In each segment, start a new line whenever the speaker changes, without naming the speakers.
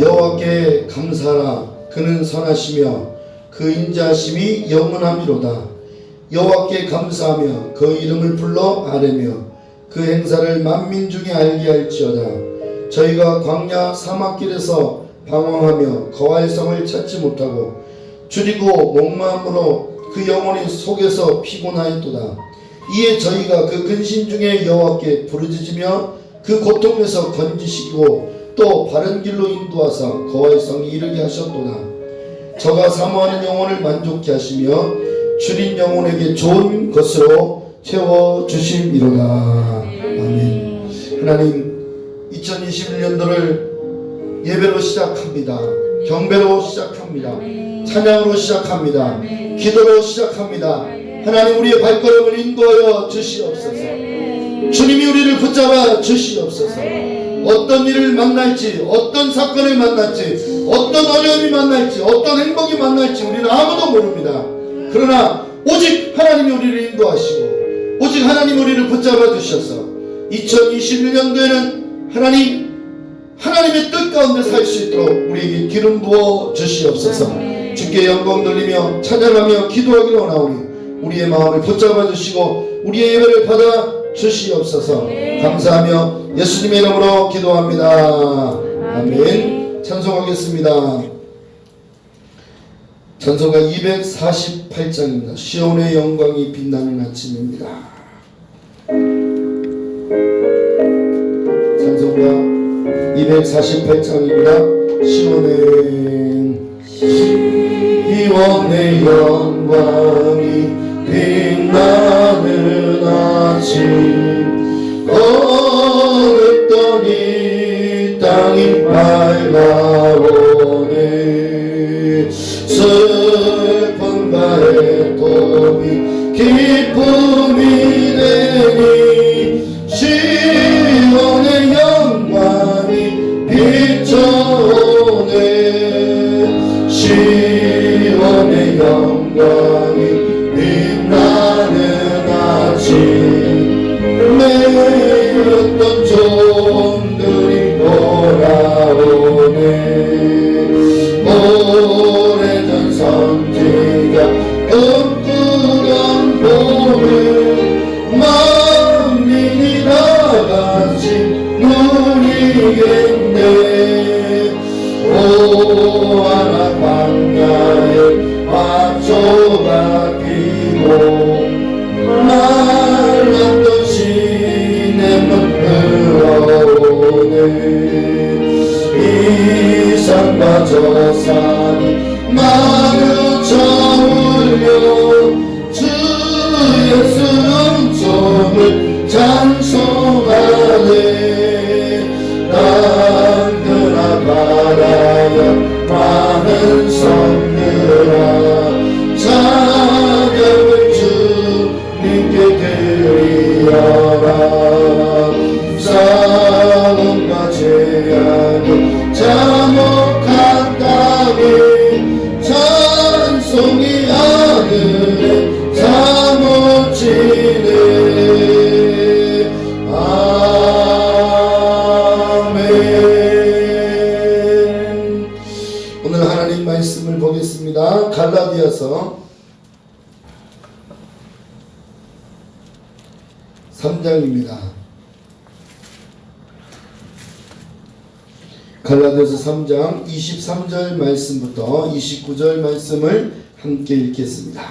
여호와께 감사하라. 그는 선하시며 그 인자하심이 영원하미로다. 여호와께 감사하며 그 이름을 불러 아뢰며 그 행사를 만민 중에 알게 할지어다. 저희가 광야 사막길에서 방황하며 거할 성을 찾지 못하고 줄이고 목마음으로 그 영혼이 속에서 피곤하였도다. 이에 저희가 그 근심 중에 여호와께 부르짖으며 그 고통에서 건지시고 또 바른 길로 인도하사 거할 성에 이르게 하셨도다. 저가 사모하는 영혼을 만족케 하시며 줄인 영혼에게 좋은 것으로 채워주심이로다. 아멘. 하나님, 2021년도를 예배로 시작합니다. 경배로 시작합니다. 찬양으로 시작합니다. 기도로 시작합니다. 하나님, 우리의 발걸음을 인도하여 주시옵소서. 주님이 우리를 붙잡아 주시옵소서. 어떤 일을 만날지, 어떤 사건을 만날지, 어떤 어려움이 만날지, 어떤 행복이 만날지 우리는 아무도 모릅니다. 그러나 오직 하나님이 우리를 인도하시고 오직 하나님 우리를 붙잡아 주셔서 2021년도에는 하나님의 뜻 가운데 살 수 있도록 우리에게 기름 부어 주시옵소서. 주께 영광 돌리며 찬양하며 기도하기로 원하오니 우리의 마음을 붙잡아 주시고 우리의 예배를 받아 주시옵소서. 감사하며 예수님의 이름으로 기도합니다. 아멘. 찬송하겠습니다. 찬송가 248장입니다. 시온의 영광이 빛나는 아침입니다. 찬송가 248장입니다. 시온의 영광이 빛나는 아침 어렵더니 땅이 밝아오네. 슬픔과 애통이 기쁨이 되니 시온의 영광이 비춰오네. 시온의 영광이 빛나는 아침 매였던 종들이 돌아오네. 오래전 선지자 꿈꾸던 봄을 만민이 다같이 누리겠네. 오하나 광야에 화초가 피고 말랐던 시냇물 흘러오네. 이 산과 저 산이 마주쳐 울려 주 예수 음성을 찬송하네. 땅들아 바다여 많은 성들아 찬양을 주님께 드리어라. 싸움과 재앙이 참혹한 땅에 찬송이 하늘에 사무치네. 아멘. 오늘 하나님 말씀을 보겠습니다. 갈라디아서 3장입니다. 갈라디아서 3장 23절 말씀부터 29절 말씀을 함께 읽겠습니다.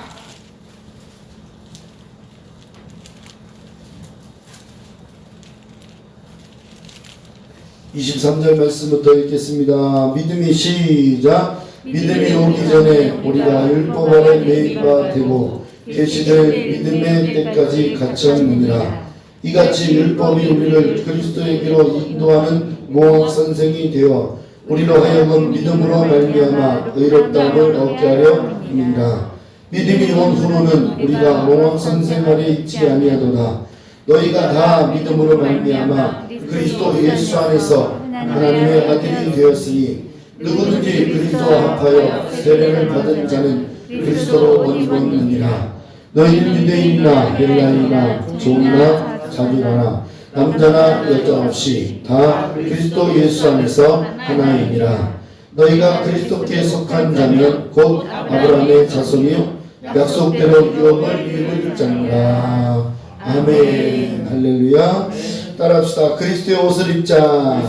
23절 말씀부터 읽겠습니다. 믿음이 시작. 믿음이 오기 전에 우리가 율법 아래 매입바 되고 계시될 믿음의 때까지 갇혔느니라. 이같이 율법이 우리를 그리스도에게로 인도하는 모학 선생이 되어 우리로 하여금 믿음으로 말미암아 의롭다함을 얻게 하려 함이니라. 믿음이 온 후로는 우리가 모학 선생 아래 있지 아니하도다. 너희가 다 믿음으로 말미암아 그리스도 예수 안에서 하나님의 아들이 되었으니 누구든지 그리스도와 합하여 세례를 받은 자는 그리스도로 원 입었느니라. 너희는 유대인이나 헬라인이나 종이나 자비나나 남자나 여자 없이 다 그리스도 예수 안에서 하나이니라. 너희가 그리스도께 속한 자면 곧 아브라함의 자손이요 약속대로 유업을 이룰 자니라. 아멘. 할렐루야. 따라합시다. 그리스도의 옷을 입자.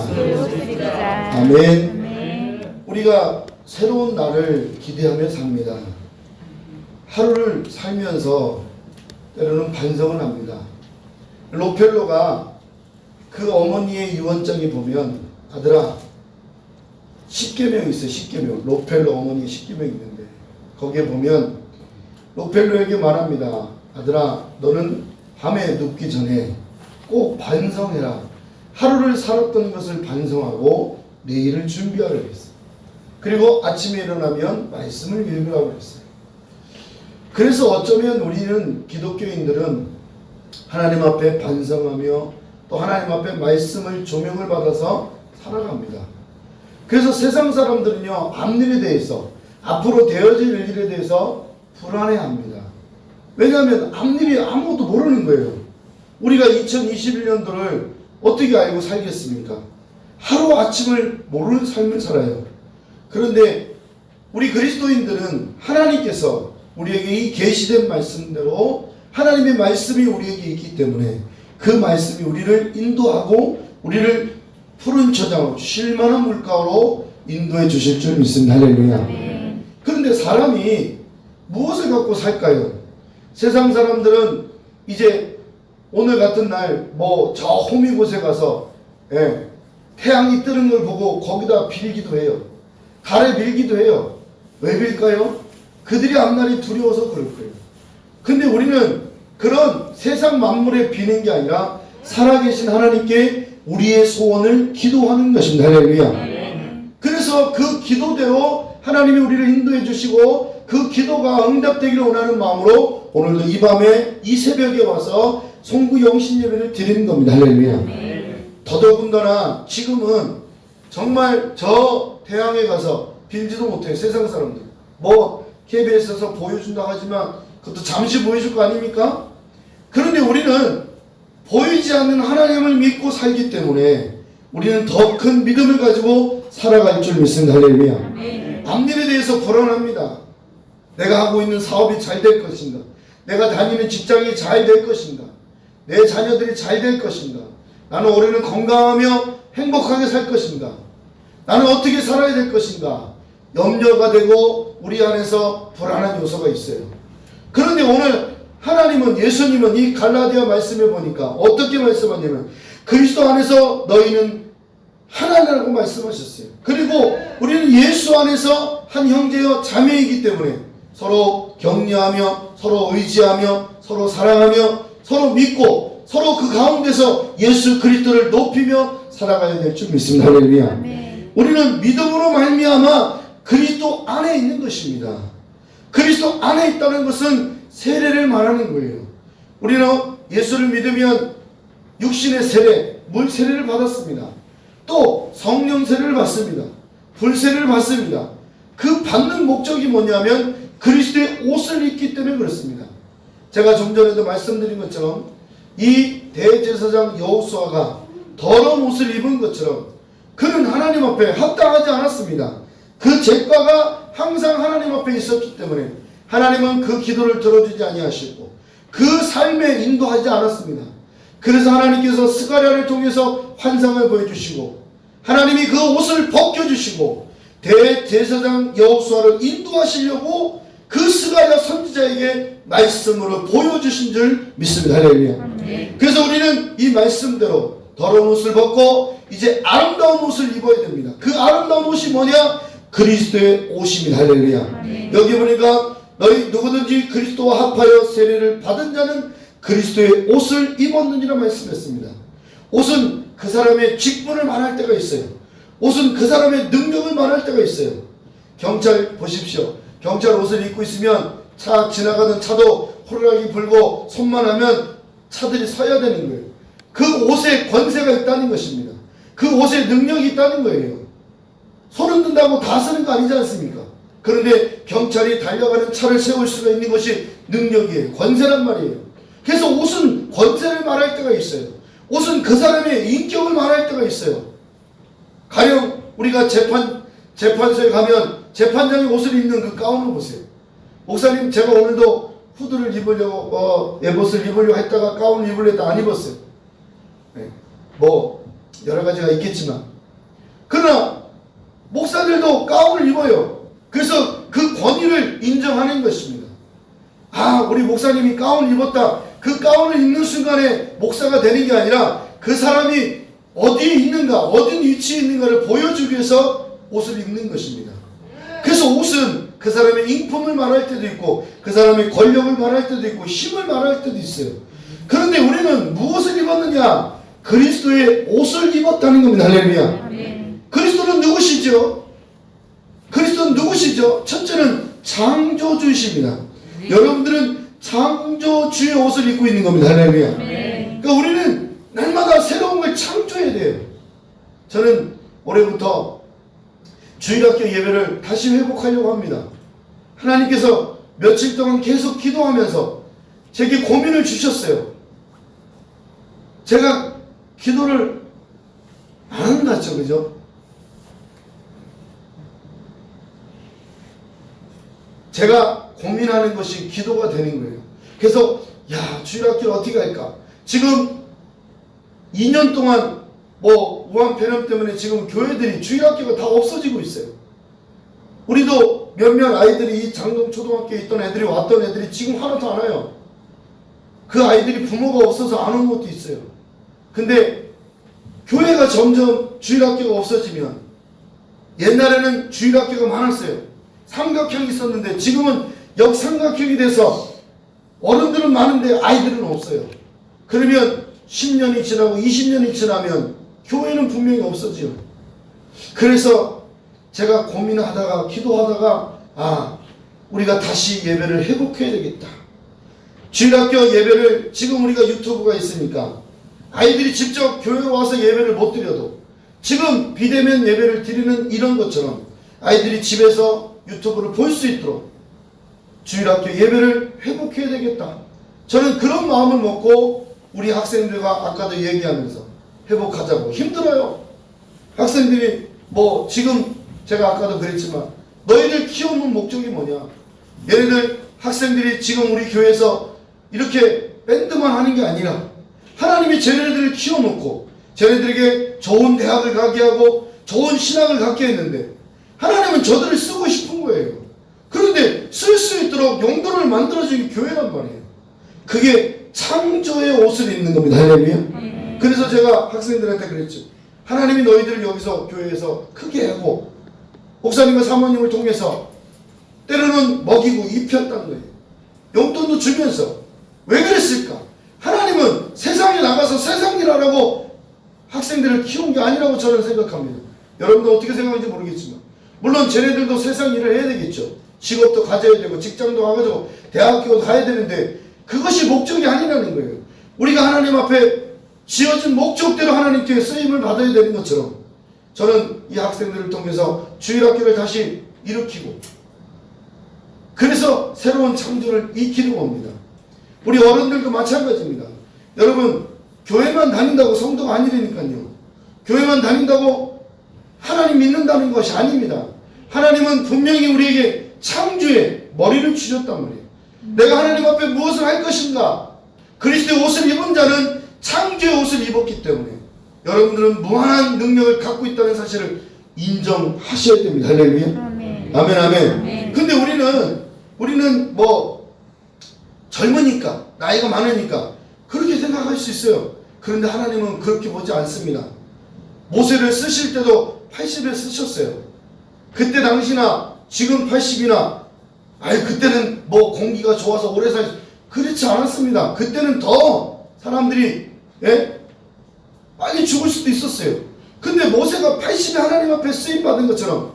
아멘. 우리가 새로운 날을 기대하며 삽니다. 하루를 살면서 때로는 반성을 합니다. 로펠로가 그 어머니의 유언장에 보면, 아들아, 10계명이 있어요. 10계명. 로펠로 어머니의 10계명이 있는데 거기에 보면 로펠로에게 말합니다. 아들아, 너는 밤에 눕기 전에 꼭 반성해라. 하루를 살았던 것을 반성하고 내일을 준비하라고 했어요. 그리고 아침에 일어나면 말씀을 읽으라고 했어요. 그래서 어쩌면 우리는 기독교인들은 하나님 앞에 반성하며 또 하나님 앞에 말씀을 조명을 받아서 살아갑니다. 그래서 세상 사람들은요, 앞일에 대해서, 앞으로 되어질 일에 대해서 불안해합니다. 왜냐하면 앞일이 아무것도 모르는 거예요. 우리가 2021년도를 어떻게 알고 살겠습니까? 하루아침을 모르는 삶을 살아요. 그런데 우리 그리스도인들은 하나님께서 우리에게 이 계시된 말씀대로 하나님의 말씀이 우리에게 있기 때문에 그 말씀이 우리를 인도하고 우리를 푸른 저장, 쉴만한 물가로 인도해 주실 줄 믿습니다. 할렐루야. 그런데 사람이 무엇을 갖고 살까요? 세상 사람들은 이제 오늘 같은 날 뭐 저 호미 곳에 가서 태양이 뜨는 걸 보고 거기다 빌기도 해요. 달에 빌기도 해요. 왜 빌까요? 그들이 앞날이 두려워서 그럴 거예요. 근데 우리는 그런 세상 만물에 비는 게 아니라 살아계신 하나님께 우리의 소원을 기도하는 것입니다. 할렐루야. 그래서 그 기도대로 하나님이 우리를 인도해 주시고 그 기도가 응답되기를 원하는 마음으로 오늘도 이 밤에 이 새벽에 와서 송구 영신 예배를 드리는 겁니다. 할렐루야. 더더군다나 지금은 정말 저 태양에 가서 빌지도 못해요. 세상 사람들. 뭐 KBS에서 보여준다 하지만 그것도 잠시 보여줄 거 아닙니까? 그런데 우리는 보이지 않는 하나님을 믿고 살기 때문에 우리는 더 큰 믿음을 가지고 살아갈 줄 믿습니다. 할렐루야. 앞일에 대해서 불안합니다. 내가 하고 있는 사업이 잘 될 것인가? 내가 다니는 직장이 잘 될 것인가? 내 자녀들이 잘 될 것인가? 나는 올해는 건강하며 행복하게 살 것인가? 나는 어떻게 살아야 될 것인가? 염려가 되고 우리 안에서 불안한 요소가 있어요. 그런데 오늘 하나님은, 예수님은 이 갈라디아 말씀에 보니까 어떻게 말씀하냐면 그리스도 안에서 너희는 하나라고 말씀하셨어요. 그리고 우리는 예수 안에서 한 형제여 자매이기 때문에 서로 격려하며 서로 의지하며 서로 사랑하며 서로 믿고 서로 그 가운데서 예수 그리스도를 높이며 살아가야 될 줄 믿습니다. 할렐루야. 우리는 믿음으로 말미암아 그리스도 안에 있는 것입니다. 그리스도 안에 있다는 것은 세례를 말하는 거예요. 우리는 예수를 믿으면 육신의 세례, 물 세례를 받았습니다. 또 성령 세례를 받습니다. 불세례를 받습니다. 그 받는 목적이 뭐냐면 그리스도의 옷을 입기 때문에 그렇습니다. 제가 좀 전에도 말씀드린 것처럼 이 대제사장 여호수아가 더러운 옷을 입은 것처럼 그는 하나님 앞에 합당하지 않았습니다. 그 죄과가 항상 하나님 앞에 있었기 때문에 하나님은 그 기도를 들어주지 아니하시고 그 삶에 인도하지 않았습니다. 그래서 하나님께서 스가랴를 통해서 환상을 보여주시고 하나님이 그 옷을 벗겨주시고 대제사장 여호수아를 인도하시려고 그 스가랴 선지자에게 말씀으로 보여주신 줄 믿습니다. 할렐루야. 그래서 우리는 이 말씀대로 더러운 옷을 벗고 이제 아름다운 옷을 입어야 됩니다. 그 아름다운 옷이 뭐냐? 그리스도의 옷입니다. 할렐루야. 여기 보니까 너희 누구든지 그리스도와 합하여 세례를 받은 자는 그리스도의 옷을 입었느니라 말씀했습니다. 옷은 그 사람의 직분을 말할 때가 있어요. 옷은 그 사람의 능력을 말할 때가 있어요. 경찰 보십시오. 경찰 옷을 입고 있으면 차 지나가던 차도 호루라기 불고 손만 하면 차들이 서야 되는 거예요. 그 옷에 권세가 있다는 것입니다. 그 옷에 능력이 있다는 거예요. 손 든다고 다 쓰는 거 아니지 않습니까? 그런데 경찰이 달려가는 차를 세울 수가 있는 것이 능력이에요. 권세란 말이에요. 그래서 옷은 권세를 말할 때가 있어요. 옷은 그 사람의 인격을 말할 때가 있어요. 가령 우리가 재판소에 가면 재판장이 옷을 입는 그 가운을 보세요. 목사님, 제가 오늘도 후드를 입으려고 에봇을 입으려고 했다가 가운을 입으려 했다 안 입었어요. 네. 뭐 여러 가지가 있겠지만, 그러나 목사들도 가운을 입어요. 그래서 그 권위를 인정하는 것입니다. 아, 우리 목사님이 가운을 입었다. 그 가운을 입는 순간에 목사가 되는 게 아니라 그 사람이 어디에 있는가, 어떤 위치에 있는가를 보여주기 위해서 옷을 입는 것입니다. 그래서 옷은 그 사람의 인품을 말할 때도 있고, 그 사람의 권력을 말할 때도 있고, 힘을 말할 때도 있어요. 그런데 우리는 무엇을 입었느냐? 그리스도의 옷을 입었다는 겁니다. 할렐루야. 그리스도는 누구시죠? 그리스도는 누구시죠? 첫째는 창조주이십니다. 여러분들은 창조주의 옷을 입고 있는 겁니다. 할렐루야. 그러니까 우리는 날마다 새로운 걸 창조해야 돼요. 저는 올해부터 주일학교 예배를 다시 회복하려고 합니다. 하나님께서 며칠 동안 계속 기도하면서 제게 고민을 주셨어요. 제가 기도를 안 하는 것 같죠, 그죠? 제가 고민하는 것이 기도가 되는 거예요. 그래서 주일학교를 어떻게 할까? 지금 2년 동안 우한 폐렴 때문에 지금 교회들이 주일학교가 다 없어지고 있어요. 우리도 몇몇 아이들이 이 장동초등학교에 있던 애들이 왔던 애들이 지금 하나도 안 와요. 그 아이들이 부모가 없어서 안 온 것도 있어요. 근데 교회가 점점 주일학교가 없어지면, 옛날에는 주일학교가 많았어요. 삼각형이 있었는데 지금은 역삼각형이 돼서 어른들은 많은데 아이들은 없어요. 그러면 10년이 지나고 20년이 지나면 교회는 분명히 없어져요. 그래서 제가 고민하다가 기도하다가 우리가 다시 예배를 회복해야 되겠다. 주일학교 예배를 지금 우리가 유튜브가 있으니까 아이들이 직접 교회로 와서 예배를 못 드려도 지금 비대면 예배를 드리는 이런 것처럼 아이들이 집에서 유튜브를 볼 수 있도록 주일학교 예배를 회복해야 되겠다. 저는 그런 마음을 먹고 우리 학생들과 아까도 얘기하면서 회복하자고. 힘들어요. 학생들이 지금 제가 아까도 그랬지만 너희들 키우는 목적이 뭐냐? 얘네들 학생들이 지금 우리 교회에서 이렇게 밴드만 하는 게 아니라 하나님이 쟤네들을 키워놓고 쟤네들에게 좋은 대학을 가게 하고 좋은 신앙을 갖게 했는데 하나님은 저들을 쓰고 싶은 거예요. 그런데 쓸 수 있도록 용도를 만들어준 게 교회란 말이에요. 그게 창조의 옷을 입는 겁니다. 할렐루야. 그래서 제가 학생들한테 그랬죠. 하나님이 너희들을 여기서 교회에서 크게 하고 목사님과 사모님을 통해서 때로는 먹이고 입혔다는 거예요. 용돈도 주면서. 왜 그랬을까? 하나님은 세상에 나가서 세상 일 하라고 학생들을 키운 게 아니라고 저는 생각합니다. 여러분들 어떻게 생각하는지 모르겠지만 물론 쟤네들도 세상 일을 해야 되겠죠. 직업도 가져야 되고 직장도 가가지고 대학교도 가야 되는데 그것이 목적이 아니라는 거예요. 우리가 하나님 앞에 지어진 목적대로 하나님께 쓰임을 받아야 되는 것처럼 저는 이 학생들을 통해서 주일학교를 다시 일으키고 그래서 새로운 창조를 익히는 겁니다. 우리 어른들도 마찬가지입니다. 여러분, 교회만 다닌다고 성도가 아니라니까요. 교회만 다닌다고 하나님 믿는다는 것이 아닙니다. 하나님은 분명히 우리에게 창조의 머리를 주셨단 말이에요. 내가 하나님 앞에 무엇을 할 것인가? 그리스도의 옷을 입은 자는 창조의 옷을 입었기 때문에 여러분들은 무한한 능력을 갖고 있다는 사실을 인정하셔야 됩니다. 할렐루야. 아멘, 아멘. 근데 우리는 젊으니까, 나이가 많으니까 그렇게 생각할 수 있어요. 그런데 하나님은 그렇게 보지 않습니다. 모세를 쓰실 때도 80에 쓰셨어요. 그때 당시나 지금 80이나 그때는 공기가 좋아서 오래 그렇지 않았습니다. 그때는 더 사람들이 빨리 죽을 수도 있었어요. 근데 모세가 80에 하나님 앞에 쓰임받은 것처럼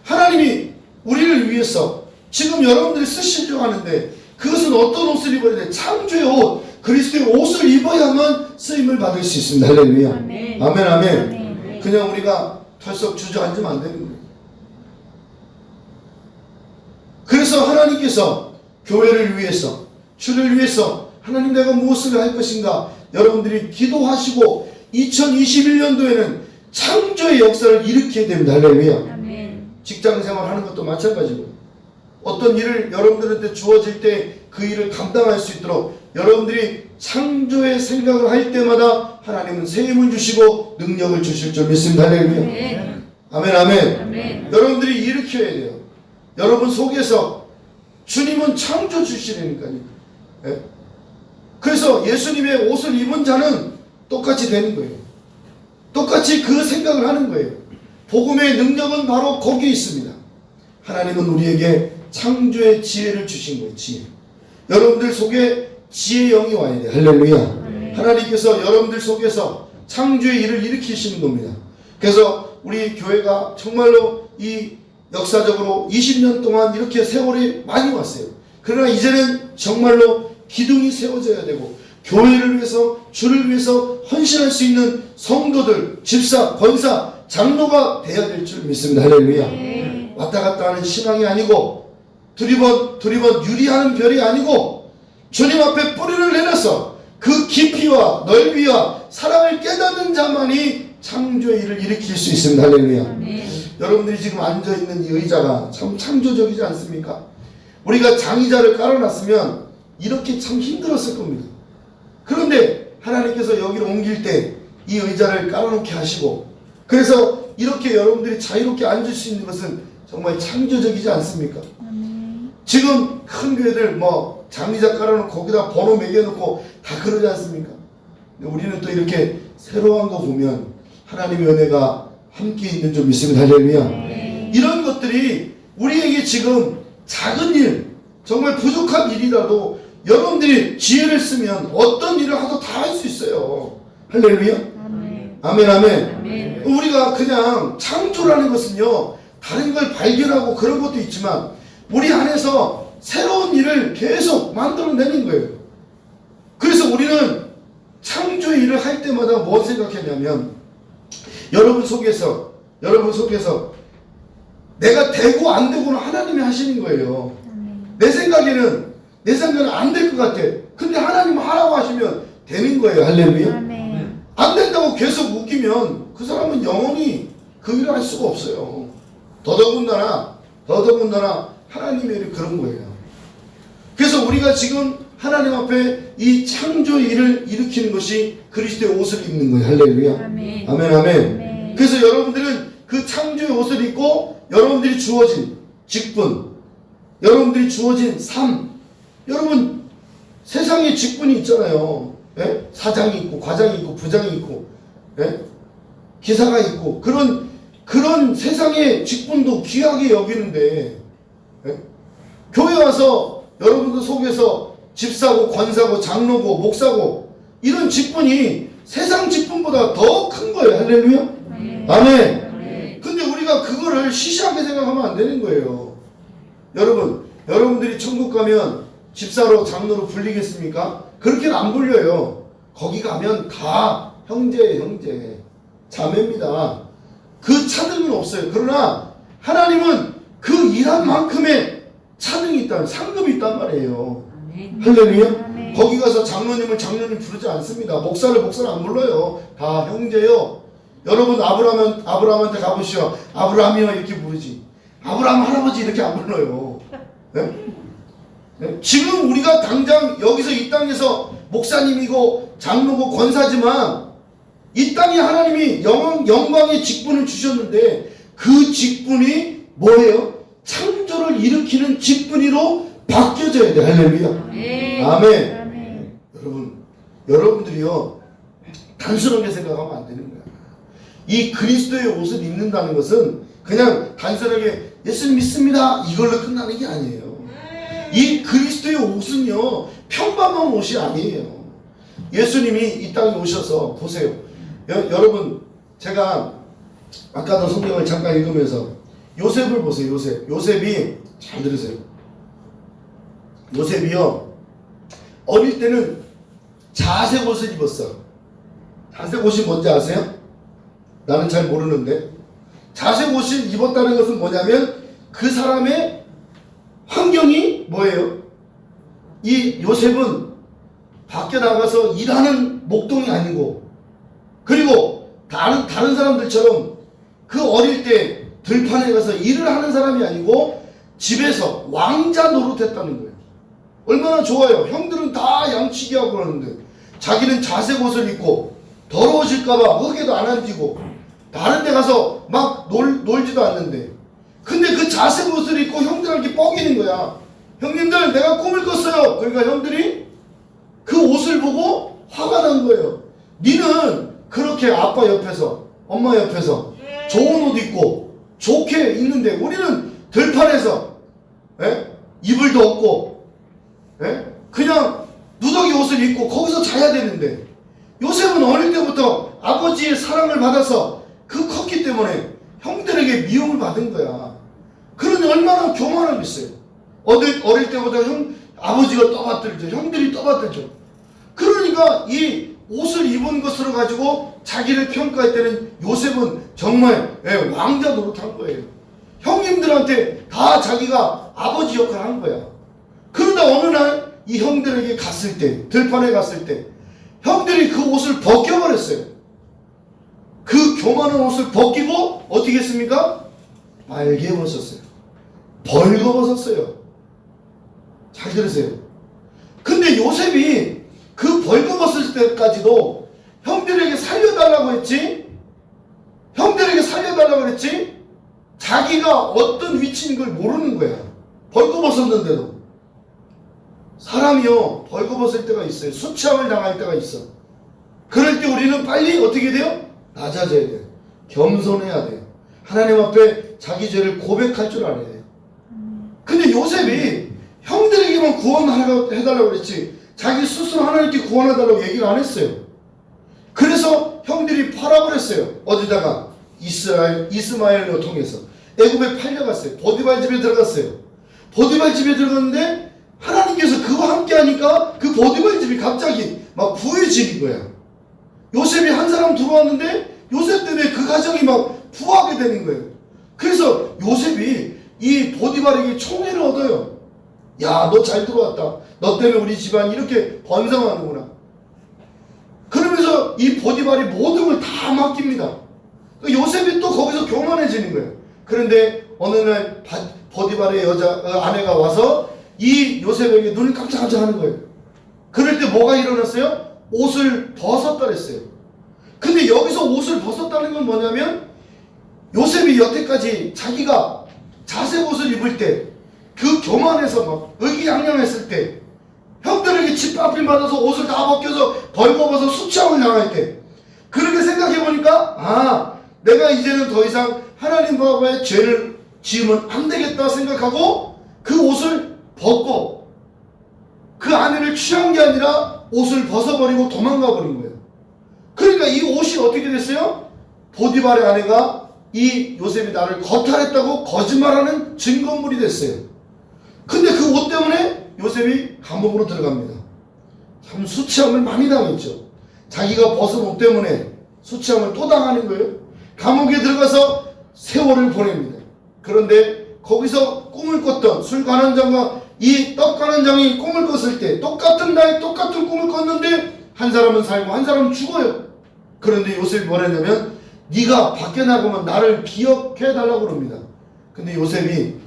하나님이 우리를 위해서 지금 여러분들이 쓰시려고 하는데 그것은 어떤 옷을 입어야 돼? 창조의 옷, 그리스도의 옷을 입어야만 쓰임을 받을 수 있습니다. 할렐루야. 아멘, 아멘. 아멘. 그냥 우리가 털썩 주저앉으면 안 되는 거예요. 그래서 하나님께서 교회를 위해서, 주를 위해서 하나님 내가 무엇을 할 것인가? 여러분들이 기도하시고 2021년도에는 창조의 역사를 일으켜야 됩니다. 할렐루야.
아멘.
직장생활 하는 것도 마찬가지고 어떤 일을 여러분들한테 주어질 때 그 일을 감당할 수 있도록 여러분들이 창조의 생각을 할 때마다 하나님은 새 힘을 주시고 능력을 주실 줄 믿습니다. 할렐루야.
아멘.
아멘 아멘.
아멘.
여러분들이 일으켜야 돼요. 여러분 속에서 주님은 창조 주시라니까요. 예? 그래서 예수님의 옷을 입은 자는 똑같이 되는 거예요. 똑같이 그 생각을 하는 거예요. 복음의 능력은 바로 거기에 있습니다. 하나님은 우리에게 창조의 지혜를 주신 거예요. 지혜. 여러분들 속에 지혜의 영이 와야 돼요. 할렐루야. 하나님께서 여러분들 속에서 창조의 일을 일으키시는 겁니다. 그래서 우리 교회가 정말로 이 역사적으로 20년 동안 이렇게 세월이 많이 왔어요. 그러나 이제는 정말로 기둥이 세워져야 되고 교회를 위해서 주를 위해서 헌신할 수 있는 성도들, 집사, 권사, 장로가 돼야 될 줄 믿습니다. 할렐루야. 왔다 갔다 하는 신앙이 아니고 두리번 유리하는 별이 아니고 주님 앞에 뿌리를 내려서 그 깊이와 넓이와 사랑을 깨닫는 자만이 창조의 일을 일으킬 수 있습니다. 할렐루야. 여러분들이 지금 앉아있는 이 의자가 참 창조적이지 않습니까? 우리가 장의자를 깔아놨으면 이렇게 참 힘들었을 겁니다. 그런데 하나님께서 여기를 옮길 때 이 의자를 깔아놓게 하시고 그래서 이렇게 여러분들이 자유롭게 앉을 수 있는 것은 정말 창조적이지 않습니까? 지금 큰 교회들 뭐 장의자 깔아놓고 거기다 번호 매겨놓고 다 그러지 않습니까? 근데 우리는 또 이렇게 새로운 거 보면 하나님의 은혜가 함께 있는 줄 믿습니다. 할렐루야. 이런 것들이 우리에게 지금 작은 일, 정말 부족한 일이라도 여러분들이 지혜를 쓰면 어떤 일을 하도 다 할 수 있어요. 할렐루야. 아멘 아멘. 우리가 그냥 창조라는 것은요 다른 걸 발견하고 그런 것도 있지만 우리 안에서 새로운 일을 계속 만들어내는 거예요. 그래서 우리는 창조의 일을 할 때마다 뭐 생각했냐면 여러분 속에서 내가 되고 안 되고는 하나님이 하시는 거예요. 내 생각에는 안 될 것 같아. 근데 하나님 하라고 하시면 되는 거예요. 할렐루야. 안 된다고 계속 웃기면 그 사람은 영원히 그 일을 할 수가 없어요. 더더군다나 하나님의 일이 그런 거예요. 그래서 우리가 지금 하나님 앞에 이 창조의 일을 일으키는 것이 그리스도의 옷을 입는 거예요. 할렐루야. 아멘 아멘. 그래서 여러분들은 그 창조의 옷을 입고 여러분들이 주어진 직분, 여러분들이 주어진 삶, 여러분 세상에 직분이 있잖아요. 예? 사장이 있고 과장이 있고 부장이 있고 예? 기사가 있고 그런 세상의 직분도 귀하게 여기는데 예? 교회 와서 여러분들 속에서 집사고 권사고 장로고 목사고 이런 직분이 세상 직분보다 더 큰 거예요. 할렐루야. 아멘. 근데 우리가 그거를 시시하게 생각하면 안 되는 거예요. 여러분들이 천국 가면 집사로 장로로 불리겠습니까? 그렇게는 안 불려요. 거기 가면 다 형제예요. 자매입니다. 그 차등은 없어요. 그러나 하나님은 그 일한 만큼의 차등이 있다는 상급이 있단 말이에요. 할렐루야. 거기 가서 장로님을 장로님 부르지 않습니다. 목사를 안 불러요. 다 형제요. 여러분 아브라함한테 가보시오. 아브라함이요 이렇게 부르지. 아브라함 할아버지 이렇게 안 불러요. 네? 네? 지금 우리가 당장 여기서 이 땅에서 목사님이고 장로고 권사지만 이 땅에 하나님이 영광의 직분을 주셨는데 그 직분이 뭐예요? 창조를 일으키는 직분으로 바뀌어져야 돼. 할렐루야. 아멘. 여러분들이요 단순하게 생각하면 안 되는 거야. 이 그리스도의 옷을 입는다는 것은 그냥 단순하게 예수 믿습니다 이걸로 끝나는 게 아니에요. 이 그리스도의 옷은요 평범한 옷이 아니에요. 예수님이 이 땅에 오셔서 보세요. 여러분 제가 아까도 성경을 잠깐 읽으면서 요셉을 보세요. 요셉이 잘 들으세요. 요셉이요 어릴 때는 자색 옷을 입었어. 자색 옷이 뭔지 아세요? 나는 잘 모르는데 자색 옷을 입었다는 것은 뭐냐면 그 사람의 환경이 뭐예요? 이 요셉은 밖에 나가서 일하는 목동이 아니고, 그리고 다른 사람들처럼 그 어릴 때 들판에 가서 일을 하는 사람이 아니고 집에서 왕자 노릇했다는 거예요. 얼마나 좋아요. 형들은 다 양치기 하고 그러는데 자기는 자색 옷을 입고 더러워질까봐 흙에도 안 앉고 다른 데 가서 막 놀지도 않는데, 근데 그 자색 옷을 입고 형들한테 뻐기는 거야. 형님들, 내가 꿈을 꿨어요. 그러니까 형들이 그 옷을 보고 화가 난 거예요. 니는 그렇게 아빠 옆에서, 엄마 옆에서 좋은 옷 입고 좋게 있는데 우리는 들판에서 이불도 없고 그냥 누더기 옷을 입고 거기서 자야 되는데, 요셉은 어릴 때부터 아버지의 사랑을 받아서 컸기 때문에 형들에게 미움을 받은 거야. 그러니 얼마나 교만하겠어요. 어릴 때부터 아버지가 떠받들죠. 형들이 떠받들죠. 그러니까 이 옷을 입은 것으로 가지고 자기를 평가할 때는 요셉은 정말 왕자 노릇한 거예요. 형님들한테 다 자기가 아버지 역할을 한 거야. 그러다 어느 날 이 형들에게 갔을 때, 들판에 갔을 때 형들이 그 옷을 벗겨버렸어요. 그 교만한 옷을 벗기고 어떻게 했습니까? 빨개 벗었어요. 벌거벗었어요. 잘 들으세요. 근데 요셉이 그 벌거벗을 때까지도 형들에게 살려달라고 했지, 형들에게 살려달라고 했지, 자기가 어떤 위치인 걸 모르는 거야. 벌거벗었는데도. 사람이요, 벌거벗을 때가 있어요. 수치함을 당할 때가 있어. 그럴 때 우리는 빨리 어떻게 돼요? 낮아져야 돼요. 겸손해야 돼요. 하나님 앞에 자기 죄를 고백할 줄 알아야 돼요. 근데 요셉이 형들에게만 구원해달라고 그랬지 자기 스스로 하나님께 구원해달라고 얘기를 안 했어요. 그래서 형들이 팔아버렸어요. 어디다가? 이스마엘로 통해서 애굽에 팔려갔어요. 보디발 집에 들어갔어요. 보디발 집에 들어갔는데 하나님께서 그와 함께 하니까 그 보디발 집이 갑자기 막 부유해지는 거야. 요셉이 한 사람 들어왔는데 요셉 때문에 그 가정이 막 부하게 되는 거예요. 그래서 요셉이 이 보디발에게 총애를 얻어요. 야, 너 잘 들어왔다. 너 때문에 우리 집안이 이렇게 번성하는구나. 그러면서 이 보디발이 모든 걸 다 맡깁니다. 요셉이 또 거기서 교만해지는 거예요. 그런데 어느 날 보디발의 아내가 와서 이 요셉에게 눈을 깜짝깜짝 하는 거예요. 그럴 때 뭐가 일어났어요? 옷을 벗었다 그랬어요. 근데 여기서 옷을 벗었다는 건 뭐냐면 요셉이 여태까지 자기가 자색 옷을 입을 때 그 교만해서 막 의기양양했을 때 형들에게 짓밟힘 받아서 옷을 다 벗겨서 벌거벗어 수치함을 당할 때 그렇게 생각해보니까 내가 이제는 더 이상 하나님과의 죄를 지으면 안 되겠다 생각하고 그 옷을 벗고 그 아내를 취한 게 아니라 옷을 벗어버리고 도망가 버린 거예요. 그러니까 이 옷이 어떻게 됐어요? 보디발의 아내가 이 요셉이 나를 거탈했다고 거짓말하는 증거물이 됐어요. 근데 그 옷 때문에 요셉이 감옥으로 들어갑니다. 참 수치함을 많이 당했죠. 자기가 벗은 옷 때문에 수치함을 또 당하는 거예요. 감옥에 들어가서 세월을 보냅니다. 그런데 거기서 꿈을 꿨던 술관원장과 이 떡관원장이 꿈을 꿨을 때 똑같은 날 똑같은 꿈을 꿨는데 한 사람은 살고 한 사람은 죽어요. 그런데 요셉이 뭐라 했냐면 네가 밖에 나가면 나를 기억해 달라고 그럽니다. 근데 요셉이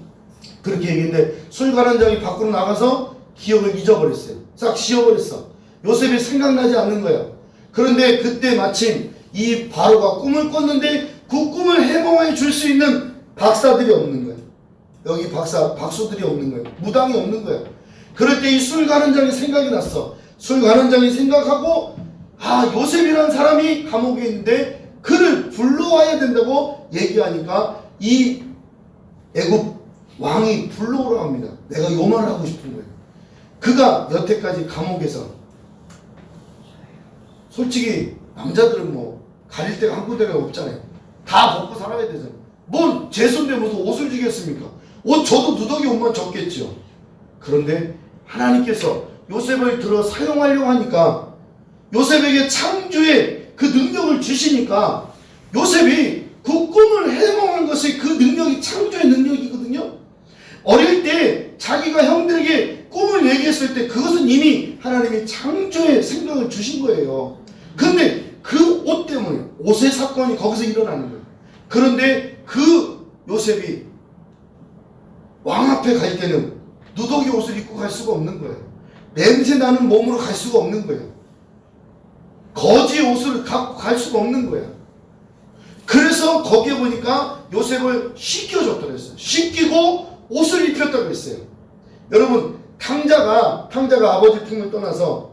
그렇게 얘기했는데 술관원장이 밖으로 나가서 기억을 잊어버렸어요. 싹 지워버렸어. 요셉이 생각나지 않는 거야. 그런데 그때 마침 이 바로가 꿈을 꿨는데 그 꿈을 해몽해 줄 수 있는 박사들이 없는 거야. 여기 박수들이 없는 거야. 무당이 없는 거야. 그럴 때 이 술관원장이 생각이 났어. 술관원장이 생각하고 요셉이라는 사람이 감옥에 있는데 그를 불러와야 된다고 얘기하니까 이 애굽 왕이 불러오라고 합니다. 내가 요 말을 하고 싶은 거예요. 그가 여태까지 감옥에서 솔직히 남자들은 뭐 가릴 데가 한 군데가 없잖아요. 다 벗고 살아야 되잖아요. 뭔 제손데 무슨 옷을 주겠습니까? 옷 저도 누더기 옷만 줬겠죠. 그런데 하나님께서 요셉을 들어 사용하려고 하니까 요셉에게 창조의 그 능력을 주시니까 요셉이 그 꿈을 해몽한 것이 그 능력이 창조의 능력이거든요. 어릴 때 자기가 형들에게 꿈을 얘기했을 했을 때 그것은 이미 하나님이 창조의 생각을 주신 거예요. 그런데 그 옷 때문에 옷의 사건이 거기서 일어나는 거예요. 그런데 그 요셉이 왕 앞에 갈 때는 누더기 옷을 입고 갈 수가 없는 거예요. 냄새 나는 몸으로 갈 수가 없는 거예요. 거지 옷을 갖고 갈 수가 없는 거예요. 그래서 거기에 보니까 요셉을 씻겨줬다고 했어요. 씻기고 옷을 입혔다고 했어요. 여러분, 탕자가 아버지 품을 떠나서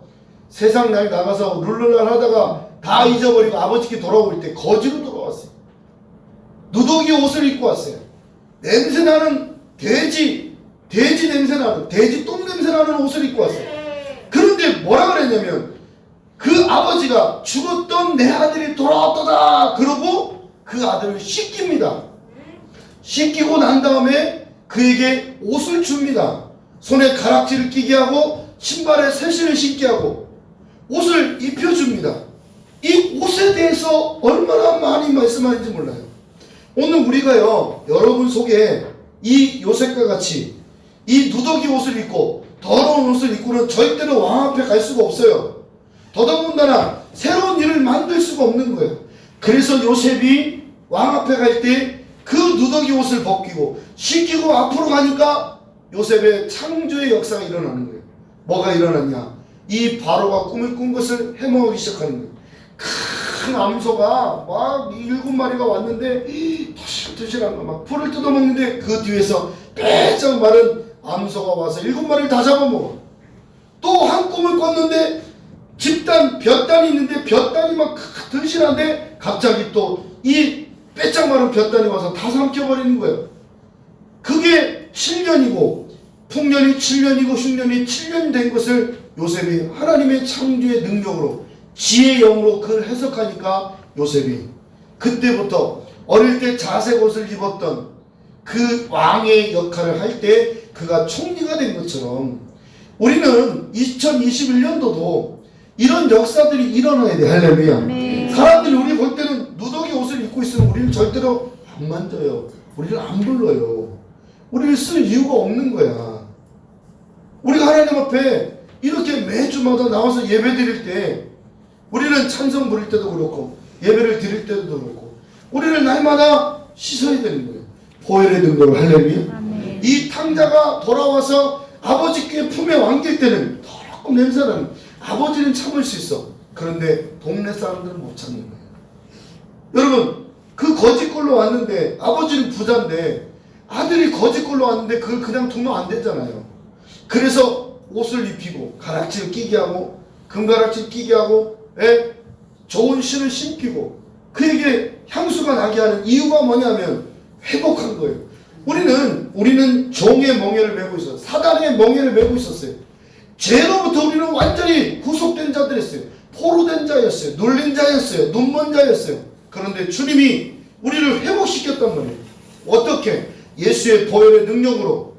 세상 날 나가서 룰루랄 하다가 다 잊어버리고 아버지께 돌아올 때 거지로 돌아왔어요. 누더기 옷을 입고 왔어요. 냄새나는 돼지 냄새나는, 돼지 똥 냄새나는 옷을 입고 왔어요. 그런데 뭐라 그랬냐면, 그 아버지가 죽었던 내 아들이 돌아왔도다 그러고 그 아들을 씻깁니다. 씻기고 난 다음에 그에게 옷을 줍니다. 손에 가락지를 끼게 하고 신발에 새신을 신게 하고 옷을 입혀줍니다. 이 옷에 대해서 얼마나 많이 말씀하는지 몰라요. 오늘 우리가요, 여러분 속에 이 요셉과 같이 이 누더기 옷을 입고 더러운 옷을 입고는 절대로 왕 앞에 갈 수가 없어요. 더더군다나 새로운 일을 만들 수가 없는 거예요. 그래서 요셉이 왕 앞에 갈 때 그 누더기 옷을 벗기고 씻기고 앞으로 가니까 요셉의 창조의 역사가 일어나는 거예요. 뭐가 일어났냐? 이 바로가 꿈을 꾼 것을 해몽하기 시작하는 거예요. 큰 암소가 막 7마리가 왔는데 토실토실한 거 막 풀을 뜯어먹는데 그 뒤에서 빼짝 마른 암소가 와서 7마리를 다 잡아먹어. 또 한 꿈을 꿨는데 집단, 볕단이 있는데 볕단이 막 든실한데 갑자기 또 이 빼짝 마른 볕단이 와서 다 삼켜버리는 거예요. 그게 7년이고 풍년이 7년이고 흉년이 7년이 된 것을 요셉이 하나님의 창조의 능력으로 지혜의 영으로 그걸 해석하니까 요셉이 그때부터 어릴 때 자색 옷을 입었던 그 왕의 역할을 할 때 그가 총리가 된 것처럼 우리는 2021년도도 이런 역사들이 일어나야 돼. 할렐루야.
네.
사람들이 우리 볼 때는 누더기 옷을 입고 있으면 우리를 절대로 안 만져요. 우리를 안 불러요. 우리를 쓸 이유가 없는 거야. 우리가 하나님 앞에 이렇게 매주마다 나와서 예배 드릴 때 우리는 찬송 부릴 때도 그렇고 예배를 드릴 때도 그렇고 우리를 날마다 씻어야 되는 거예요. 보혈의 능력을. 할렐루야.
아멘.
이 탕자가 돌아와서 아버지께 품에 안길 때는 더럽고 냄새나는, 아버지는 참을 수 있어. 그런데 동네 사람들은 못 참는 거예요. 여러분, 그 거짓골로 왔는데 아버지는 부자인데 아들이 거짓골로 왔는데 그걸 그냥 두면 안 되잖아요. 그래서 옷을 입히고 가락지를 끼게 하고 금가락지를 끼게 하고 좋은 신을 신기고 그에게 향수가 나게 하는 이유가 뭐냐면 회복한 거예요. 우리는 종의 멍에를 메고 있었어요. 사단의 멍에를 메고 있었어요. 죄로부터 우리는 완전히 구속된 자들이었어요. 포로된 자였어요. 눌린 자였어요. 눈먼 자였어요. 그런데 주님이 우리를 회복시켰단 말이에요. 어떻게? 예수의 보혈의 능력으로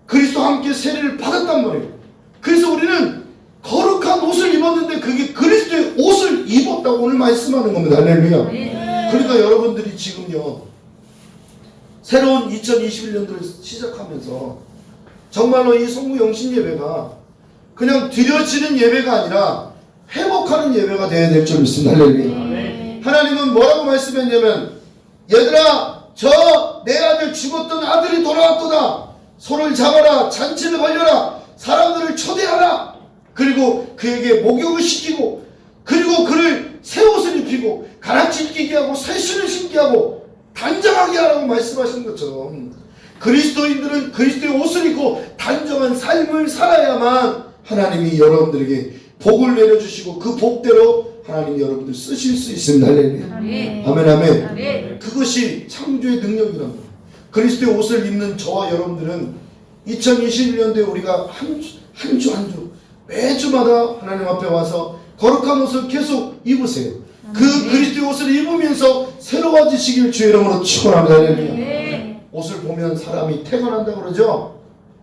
그리스도와 함께 세례를 받았단 말이에요. 그래서 우리는 거룩한 옷을 입었는데 그게 그리스도의 옷을 입었다고 오늘 말씀하는 겁니다. 할렐루야. 그러니까 여러분들이 지금요, 새로운 2021년도를 시작하면서 정말로 이 성부 영신 예배가 그냥 드려지는 예배가 아니라 회복하는 예배가 되어야 될 줄 믿습니다. 할렐루야. 하나님은 뭐라고 말씀했냐면, 얘들아, 저 내 아들 죽었던 아들이 돌아왔도다. 소를 잡아라, 잔치를 벌려라, 사람들을 초대하라. 그리고 그에게 목욕을 시키고, 그리고 그를 새 옷을 입히고 가락지를 끼게 하고 새 신을 신게 하고 단정하게 하라고 말씀하신 것처럼 그리스도인들은 그리스도의 옷을 입고 단정한 삶을 살아야만 하나님이 여러분들에게 복을 내려주시고 그 복대로 하나님이 여러분들 쓰실 수 있습니다. 할렐루야. 아멘, 아멘. 그것이 창조의 능력이란 말이에요. 그리스도의 옷을 입는 저와 여러분들은 2021년도에 우리가 한 주 한 주 매주마다 하나님 앞에 와서 거룩한 옷을 계속 입으세요. 그 그리스도의 옷을 입으면서 새로워지시길 주의 이름으로 축원합니다. 할렐루야. 옷을 보면 사람이 태어난다 그러죠.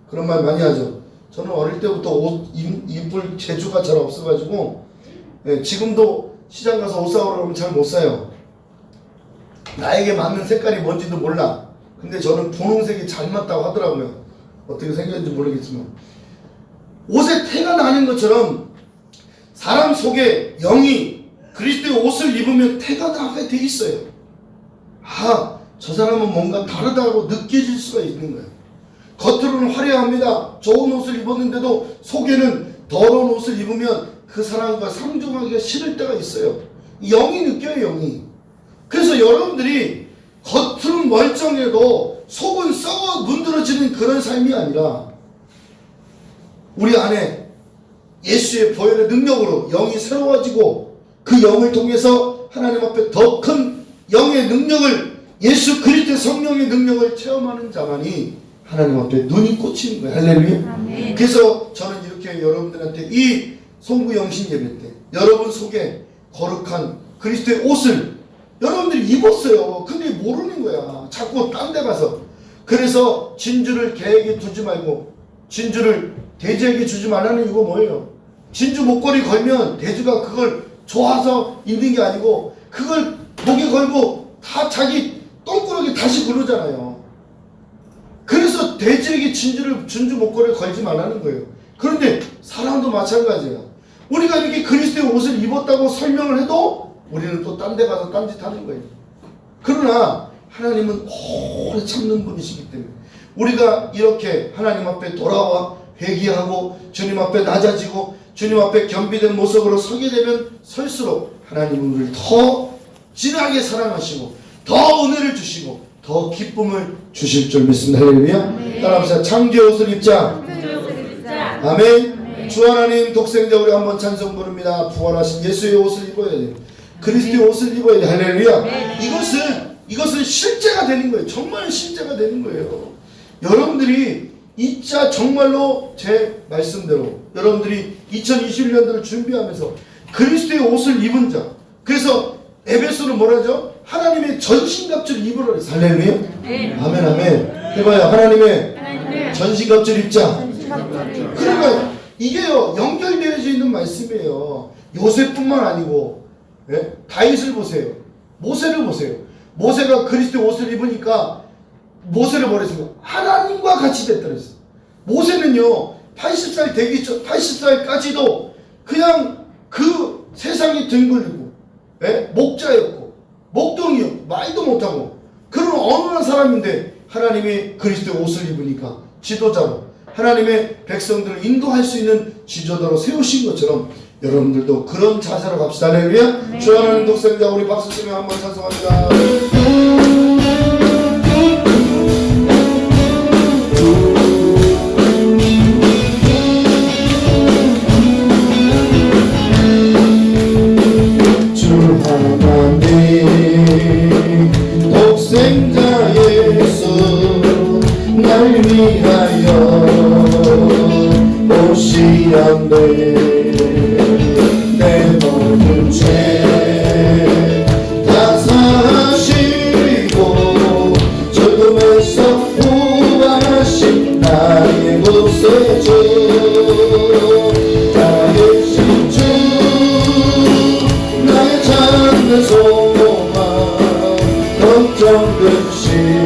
그런 말 많이 하죠. 저는 어릴 때부터 옷 입을 재주가 잘 없어가지고 지금도 시장 가서 옷 사오라고 하면 잘 못 사요. 나에게 맞는 색깔이 뭔지도 몰라. 근데 저는 분홍색이 잘 맞다고 하더라고요. 어떻게 생겼는지 모르겠지만 옷에 태가 나는 것처럼 사람 속에 영이 그리스도의 옷을 입으면 태가 나게 돼 있어요. 아, 저 사람은 뭔가 다르다고 느껴질 수가 있는 거예요. 겉으로는 화려합니다. 좋은 옷을 입었는데도 속에는 더러운 옷을 입으면 그 사람과 상종하기가 싫을 때가 있어요. 영이 느껴요, 영이. 그래서 여러분들이 겉은 멀쩡해도 속은 썩어 문드러지는 그런 삶이 아니라 우리 안에 예수의 보혈의 능력으로 영이 새로워지고 그 영을 통해서 하나님 앞에 더 큰 영의 능력을, 예수 그리스도의 성령의 능력을 체험하는 자만이 하나님 앞에 눈이 꽂히는 거예요. 할렐루야. 그래서 저는 이렇게 여러분들한테 이 송구 영신 예배 때 여러분 속에 거룩한 그리스도의 옷을 여러분들이 입었어요. 근데 모르는 거야. 자꾸 딴 데 가서. 그래서 진주를 개에게 두지 말고 진주를 돼지에게 주지 말라는 이유가 뭐예요? 진주 목걸이 걸면 돼지가 그걸 좋아서 있는 게 아니고 그걸 목에 걸고 다 자기 똥꾸러기 다시 구르잖아요. 그래서 돼지에게 진주 목걸이를 걸지 말라는 거예요. 그런데 사람도 마찬가지예요. 우리가 이렇게 그리스도의 옷을 입었다고 설명을 해도 우리는 또 딴 데 가서 딴짓 하는 거예요. 그러나 하나님은 오래 참는 분이시기 때문에 우리가 이렇게 하나님 앞에 돌아와 회개하고 주님 앞에 낮아지고 주님 앞에 겸비된 모습으로 서게 되면 설수록 하나님은 우리를 더 진하게 사랑하시고 더 은혜를 주시고 더 기쁨을 주실 줄 믿습니다. 할렐루야. 따라합시다. 창조의 옷을 입자. 아멘. 주 하나님 독생자 우리 한번 찬송 부릅니다. 부활하신 예수의 옷을 입어야 돼요. 그리스도의 옷을 입어야 돼요. 할렐루야. 이것은 실제가 되는 거예요. 정말 실제가 되는 거예요. 여러분들이 진짜 정말로 제 말씀대로 여러분들이 2021년도를 준비하면서 그리스도의 옷을 입은 자, 그래서 에베소는 뭐라죠? 하나님의 전신갑주를 입으라 그랬어요. 할렐루야. 아멘 아멘. 해봐요. 하나님의 전신갑주를 입자. 그러니까 이게요 연결되어져 있는 말씀이에요. 요셉뿐만 아니고 다윗을 보세요. 모세를 보세요. 모세가 그리스도의 옷을 입으니까 모세를 버렸습니다. 하나님과 같이 됐다 그랬어요. 모세는요 80살 되기 전 80살까지도 그냥 그 세상에 뒹굴리고 목자였고 목동이요 말도 못하고 그런 어느한 사람인데 하나님이 그리스도의 옷을 입으니까 지도자로 하나님의 백성들을 인도할 수 있는 지도자로 세우신 것처럼 여러분들도 그런 자세로 갑시다. 할렐루야. 주 하나님 독생자 우리 박수 치며 한번 찬송합니다. 독생자 예수 날 위하여 오시었네. 내 모든 죄 다 사시고 죽음에서 부활하신 나의 구세주 나의 신주 나의 찾는 소망 걱정 근심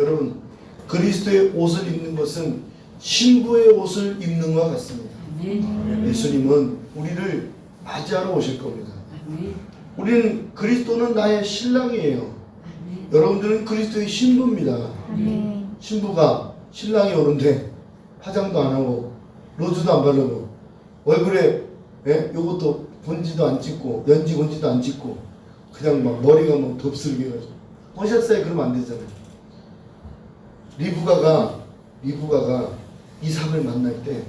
여러분, 그리스도의 옷을 입는 것은 신부의 옷을 입는 것 같습니다. 예수님은 우리를 맞이하러 오실 겁니다. 우리는 그리스도는 나의 신랑이에요. 여러분들은 그리스도의 신부입니다. 신부가 신랑이 오는데 화장도 안 하고 로즈도 안 바르고 얼굴에 요것도 본지도 안 찍고 연지 본지도 안 찍고 그냥 막 머리가 막 덥슬게 해가지고 오셨어요? 그러면 안 되잖아요. 리브가가 이삭을 만날 때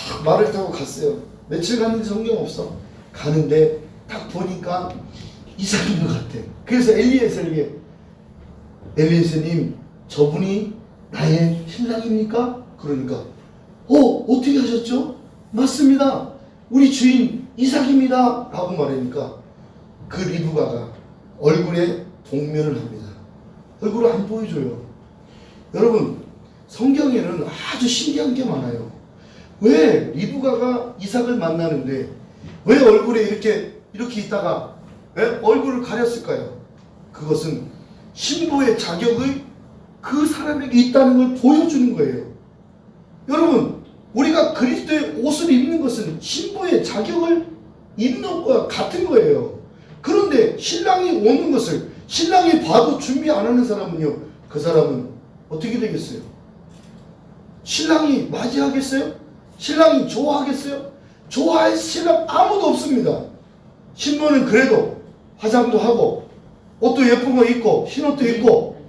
딱 말을 타고 갔어요. 며칠 갔는지 성경 없어. 가는데 딱 보니까 이삭인 것 같아. 그래서 엘리에셀님 저분이 나의 신랑입니까? 그러니까 어떻게 하셨죠? 맞습니다. 우리 주인 이삭입니다. 라고 말하니까 그 리브가가 얼굴에 복면을 합니다. 얼굴을 안 보여줘요. 여러분, 성경에는 아주 신기한 게 많아요. 왜 리브가가 이삭을 만나는데 왜 얼굴에 이렇게 있다가 왜 얼굴을 가렸을까요? 그것은 신부의 자격이 그 사람에게 있다는 걸 보여주는 거예요. 여러분, 우리가 그리스도의 옷을 입는 것은 신부의 자격을 입는 것과 같은 거예요. 그런데 신랑이 오는 것을 신랑이 봐도 준비 안 하는 사람은요, 그 사람은 어떻게 되겠어요? 신랑이 맞이하겠어요? 신랑이 좋아하겠어요? 좋아할 신랑 아무도 없습니다. 신부는 그래도 화장도 하고 옷도 예쁜 거 입고 흰 옷도 입고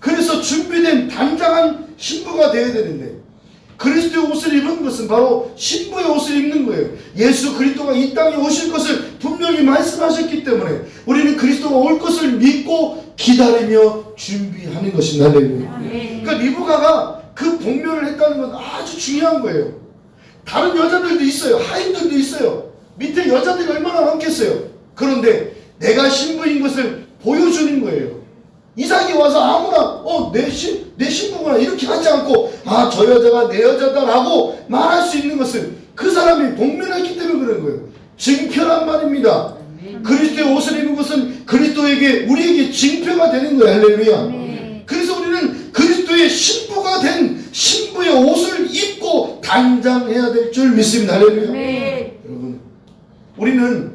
그래서 준비된 단장한 신부가 되어야 되는데 그리스도의 옷을 입은 것은 바로 신부의 옷을 입는 거예요. 예수 그리스도가 이 땅에 오실 것을 분명히 말씀하셨기 때문에 우리는 그리스도가 올 것을 믿고 기다리며 준비하는 것입니다. 그러니까 리브가가 그 복면을 했다는 건 아주 중요한 거예요. 다른 여자들도 있어요. 하인들도 있어요. 밑에 여자들이 얼마나 많겠어요. 그런데 내가 신부인 것을 보여주는 거예요. 이삭이 와서 아무나 내 신부구나 이렇게 하지 않고 저 여자가 내 여자다라고 말할 수 있는 것은 그 사람이 복면했기 때문에 그런 거예요. 증표란 말입니다. 그리스도의 옷을 입은 것은 우리에게 증표가 되는 거예요. 할렐루야. 그래서 우리는 그리스도의 신부가 된 신부의 옷을 입고 단장해야 될 줄 믿습니다. 할렐루야. 여러분, 우리는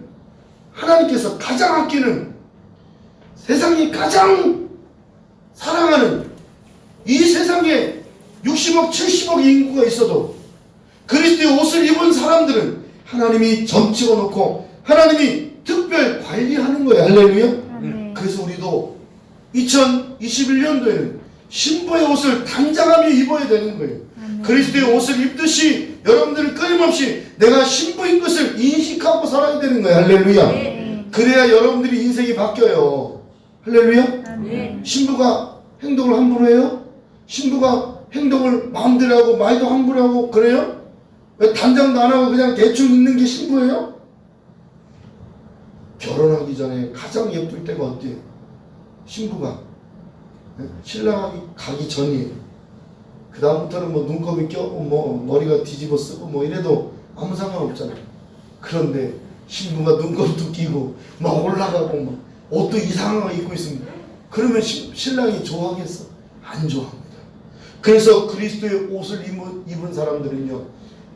하나님께서 가장 아끼는 세상이 가장 사랑하는 이 세상에 60억 70억 인구가 있어도 그리스도의 옷을 입은 사람들은 하나님이 점찍어 놓고 하나님이 특별 관리하는 거예요. 할렐루야. 그래서 우리도 2021년도에는 신부의 옷을 단장하며 입어야 되는 거예요. 그리스도의 옷을 입듯이 여러분들은 끊임없이 내가 신부인 것을 인식하고 살아야 되는 거예요. 할렐루야. 그래야 여러분들이 인생이 바뀌어요. 할렐루야. 신부가 행동을 함부로 해요? 신부가 행동을 마음대로 하고 말도 함부로 하고 그래요? 왜 단장도 안 하고 그냥 대충 있는 게 신부예요? 결혼하기 전에 가장 예쁠 때가 어때요? 신부가 신랑이 가기 전이에요. 그 다음부터는 눈곱이 껴고 머리가 뒤집어 쓰고 이래도 아무 상관없잖아요. 그런데 신부가 눈곱도 끼고 올라가고 옷도 이상한 거 입고 있습니다. 그러면 신랑이 좋아하겠어? 안 좋아합니다. 그래서 그리스도의 옷을 입은 사람들은요,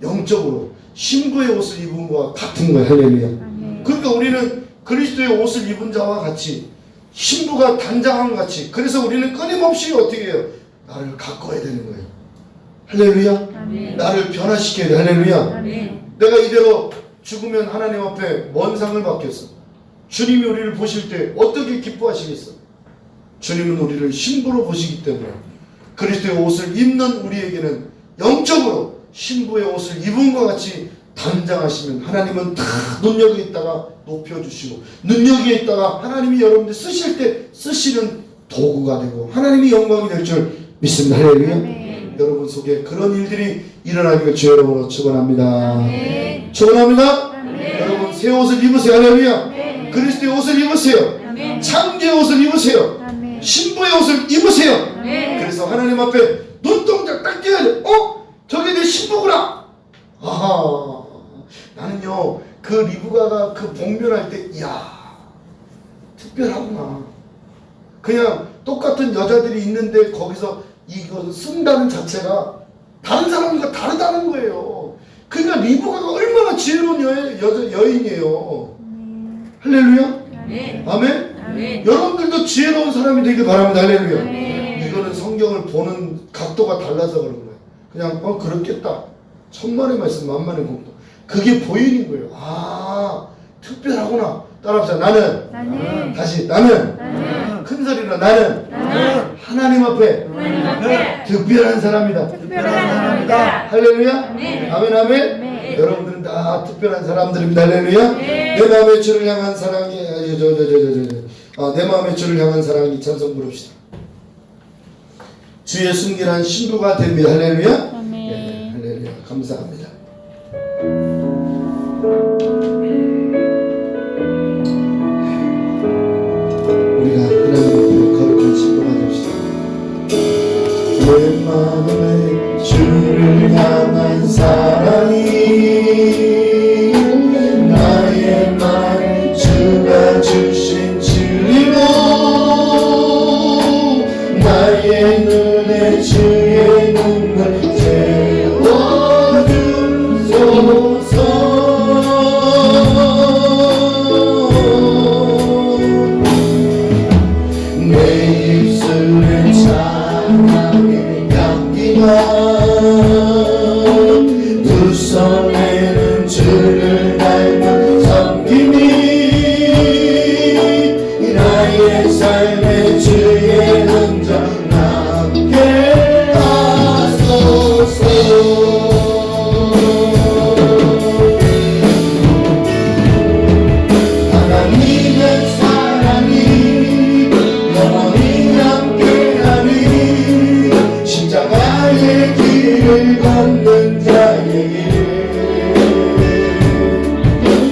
영적으로 신부의 옷을 입은 것과 같은 거예요. 할렐루야. 그러니까 우리는 그리스도의 옷을 입은 자와 같이 신부가 단장한 것 같이 그래서 우리는 끊임없이 어떻게 해요? 나를 가꿔야 되는 거예요. 할렐루야. 나를 변화시켜야 돼. 할렐루야. 내가 이대로 죽으면 하나님 앞에 뭔 상을 받겠어? 주님이 우리를 보실 때 어떻게 기뻐하시겠어? 주님은 우리를 신부로 보시기 때문에 그리스도의 옷을 입는 우리에게는 영적으로 신부의 옷을 입은 것 같이 단장하시면 하나님은 다 눈여겨있다가 높여주시고 눈여겨있다가 하나님이 여러분들 쓰실 때 쓰시는 도구가 되고 하나님이 영광이 될 줄 믿습니다. 할렐루야. 여러분 속에 그런 일들이 일어나기를 주 여러분으로 축원합니다. 축원합니다. 여러분 새 옷을 입으세요. 할렐루야. 그리스도의 옷을 입으세요. 창조의 옷을 입으세요. 신부의 옷을 입으세요. 그래서 하나님 앞에 눈동자 딱 띄어야 돼. 저게 내 신부구나. 나는요 그 리브가가 그 복면할 때 이야 특별하구나. 그냥 똑같은 여자들이 있는데 거기서 이거 쓴다는 자체가 다른 사람과 다르다는 거예요. 그러니까 리브가가 얼마나 지혜로운 여인이에요. 할렐루야. 아멘. 여러분들도 지혜로운 사람이 되길 바랍니다. 할렐루야. 이거는 성경을 보는 각도가 달라서 그런 거예요. 그냥 그렇겠다. 천만의 말씀 만만의 공도. 그게 보이는 거예요. 아, 특별하구나. 따라합시다. 나는. 다시 나는. 큰 소리로 나는. 하나님 앞에 특별한 사람이다. 할렐루야. 아멘 아멘. 여러분들은 다 특별한 사람들입니다. 할렐루야. 내 마음의 주를 향한 사랑이 내 마음의 주를 향한 사랑이 찬송 부릅시다. 주의 순결한 신부가 됩니다. 할렐루야. 네, 할렐루야. 감사합니다. 우리가 하나님 앞에 거룩한 신부가 됩시다. 내 마음에 주를 향한 사랑이 나의 맘 주가 주신 진리로 나의 눈에 주의 눈물 채워주소서. 내 입술에 찬양의 향기가 두 손에는 주를 닮은 섬김이 나의 삶의 주의 흔적 남게 하소서. 하나님의 사랑이 영원히 함께하니 십자가의 길을 걷는 자에게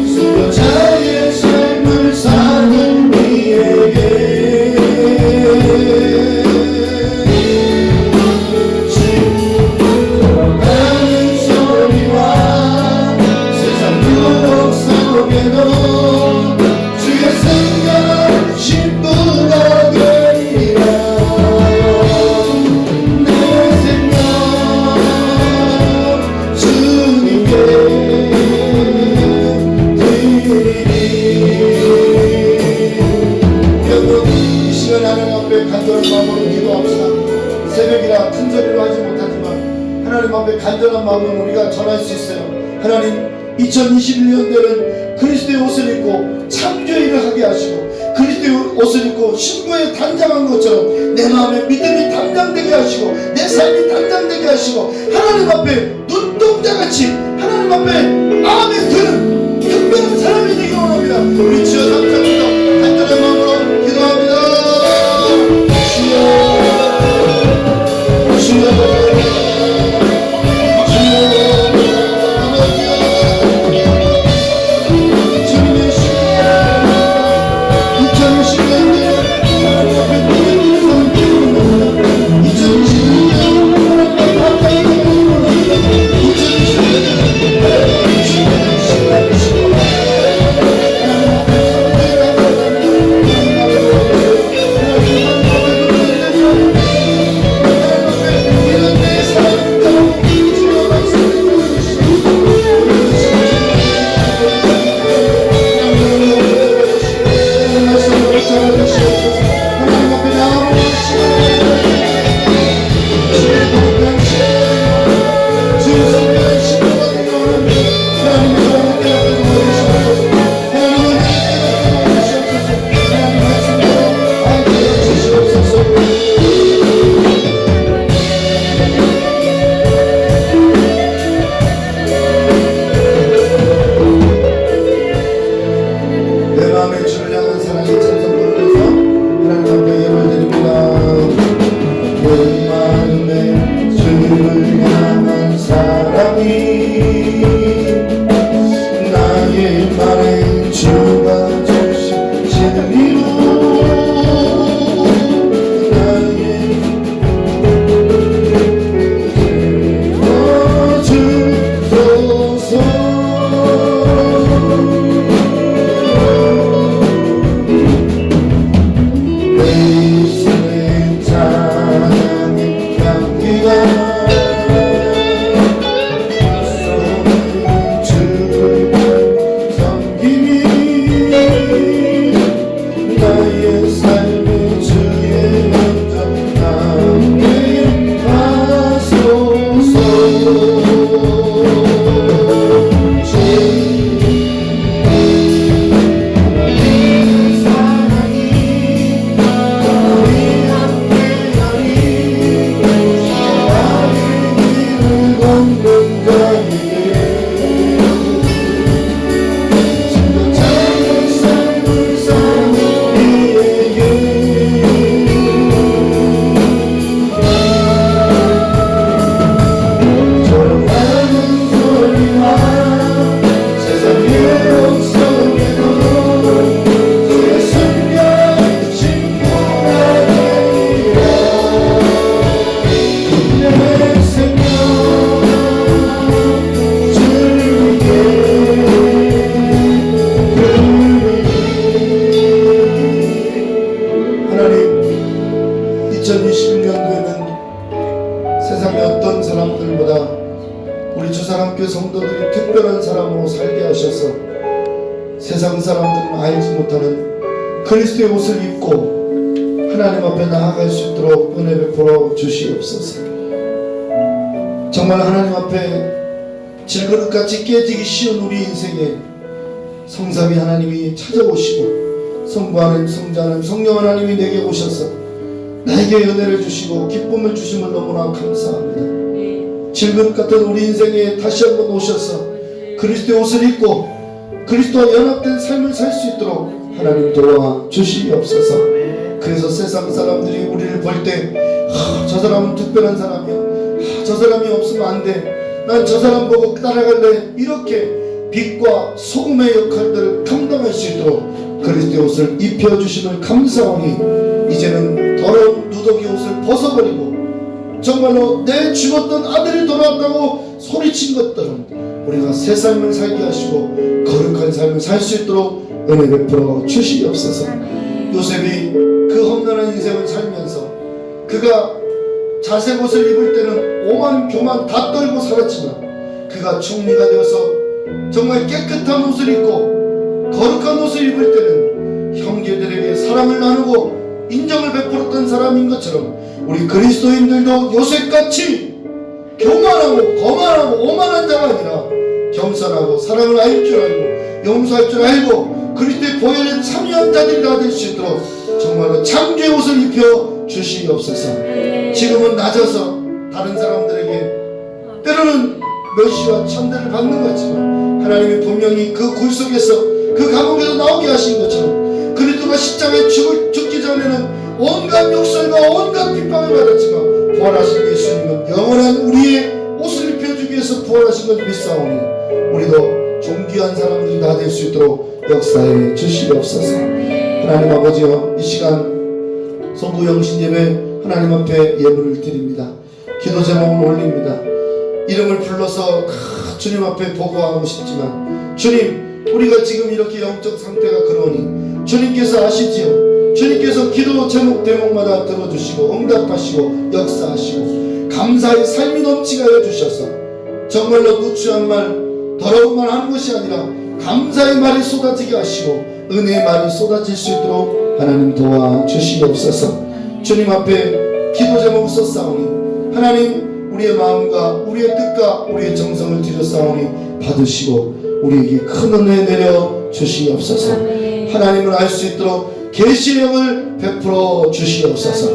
수고자의 삶을 사는 이에게 걸어가는 소리와 세상 유혹 속에도 주의 순결한 신부가 되리라. 내 생각 주님께 드리리. 여러분 이 시간 하나님 앞에 간절한 마음으로 기도합시다. 새벽이라 큰 소리로 하지 못하지만 하나님 앞에 간절한 마음으로 우리가 전할 수 있어요. 하나님 2021년도에는 그리스도의 옷을 입고 창조일을 하게 하시고 그리스도의 옷을 입고 신부에 단장한 것처럼 내 마음에 믿음이 단장되게 하시고 내 삶이 단장되게 하시고 하나님 앞에 눈동자같이 하나님 앞에 마음에 드는 특별한 사람이 되기 원합니다. 우리 주여 감사합니다. 간절한 마음으로 기도합니다. 주여 주여 주여 세상 사람들은 알지 못하는 그리스도의 옷을 입고 하나님 앞에 나아갈 수 있도록 은혜 베풀어 주시옵소서. 정말 하나님 앞에 질그릇같이 깨지기 쉬운 우리 인생에 성삼위 하나님이 찾아오시고 성부 하나님, 성자 하나님, 성령 하나님이 내게 오셔서 나에게 은혜를 주시고 기쁨을 주심을 너무나 감사합니다. 질그릇 같은 우리 인생에 다시 한번 오셔서 그리스도의 옷을 입고 그리스도와 연합된 삶을 살 수 있도록 하나님 도와 주시옵소서. 그래서 세상 사람들이 우리를 볼 때 저 사람은 특별한 사람이야, 저 사람이 없으면 안 돼, 난 저 사람 보고 따라갈래, 이렇게 빛과 소금의 역할들을 감당할 수 있도록 그리스도의 옷을 입혀주심을 감사하니 이제는 더러운 누더기 옷을 벗어버리고 정말로 내 죽었던 아들이 돌아왔다고 소리친 것들은 우리가 새 삶을 살게 하시고 거룩한 삶을 살 수 있도록 은혜 베풀어 주시옵소서. 요셉이 그 험난한 인생을 살면서 그가 자색 옷을 입을 때는 오만 교만 다 떨고 살았지만 그가 총리가 되어서 정말 깨끗한 옷을 입고 거룩한 옷을 입을 때는 형제들에게 사랑을 나누고 인정을 베풀었던 사람인 것처럼 우리 그리스도인들도 요셉같이 교만하고 거만하고 오만한 자가 아니라 겸손하고 사랑을 알 줄 알고 용서할 줄 알고 그리스도의 보혈에 참여한 자들이 다 될 수 있도록 정말로 창조의 옷을 입혀 주시옵소서. 지금은 낮아서 다른 사람들에게 때로는 멸시와 천대를 받는 것 같지만 하나님이 분명히 그 굴 속에서 그 감옥에서 나오게 하신 것처럼 그리스도가 십자가에 죽기 전에는 온갖 욕설과 온갖 핍박을 받았지만 부활하신 예수님은 영원한 우리의 옷을 입혀주기 위해서 부활하신 걸 믿사오니 우리도 존귀한 사람들이 다 될 수 있도록 역사해 주시옵소서. 하나님 아버지여, 이 시간 성부 영신 예배 하나님 앞에 예물을 드립니다. 기도 제목을 올립니다. 이름을 불러서 주님 앞에 보고하고 싶지만 주님, 우리가 지금 이렇게 영적 상태가 그러니 주님께서 아시지요. 주님께서 기도 제목 대목마다 들어주시고 응답하시고 역사하시고 감사의 삶이 넘치게 해주셔서 정말로 누추한 말, 더러운 말 하는 것이 아니라 감사의 말이 쏟아지게 하시고 은혜의 말이 쏟아질 수 있도록 하나님 도와주시옵소서. 주님 앞에 기도 제목 썼사오니 하나님, 우리의 마음과 우리의 뜻과 우리의 정성을 드렸사오니 받으시고 우리에게 큰 은혜 내려 주시옵소서. 하나님을 알 수 있도록 계시의 영을 베풀어 주시옵소서.